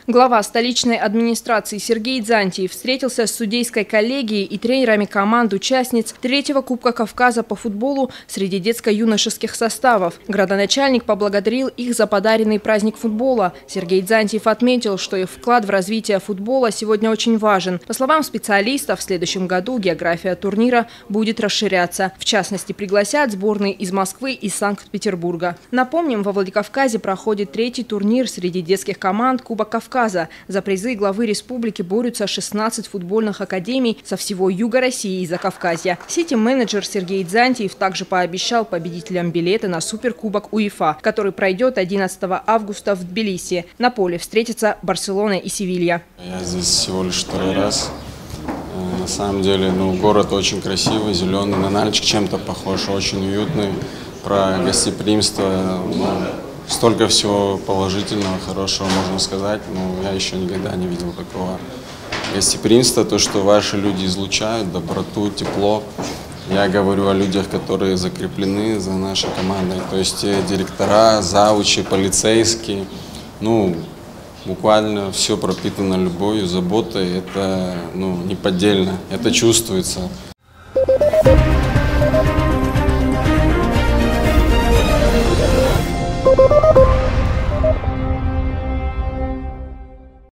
Глава столичной администрации Сергей Дзантиев встретился с судейской коллегией и тренерами команд участниц третьего Кубка Кавказа по футболу среди детско-юношеских составов. Градоначальник поблагодарил их за подаренный праздник футбола. Сергей Дзантиев отметил, что их вклад в развитие футбола сегодня очень важен. По словам специалистов, в следующем году география турнира будет расширяться. В частности, пригласят сборные из Москвы и Санкт-Петербурга. Напомним, во Владикавказе проходит третий турнир среди детских команд Кубок Кавказа. За призы главы республики борются 16 футбольных академий со всего юга России и Закавказья. Сити-менеджер Сергей Дзантиев также пообещал победителям билеты на Суперкубок УЕФА, который пройдет 11 августа в Тбилиси. На поле встретятся Барселона и Севилья. Я здесь всего лишь второй раз. На самом деле, город очень красивый, зеленый, на Нальчик чем-то похож, очень уютный. Про гостеприимство, столько всего положительного, хорошего можно сказать. Я еще никогда не видел такого гостеприимства, то, что ваши люди излучают, доброту, тепло. Я говорю о людях, которые закреплены за нашей командой, то есть директора, завучи, полицейские. Буквально все пропитано любовью, заботой. Это неподдельно, это чувствуется. Thank you.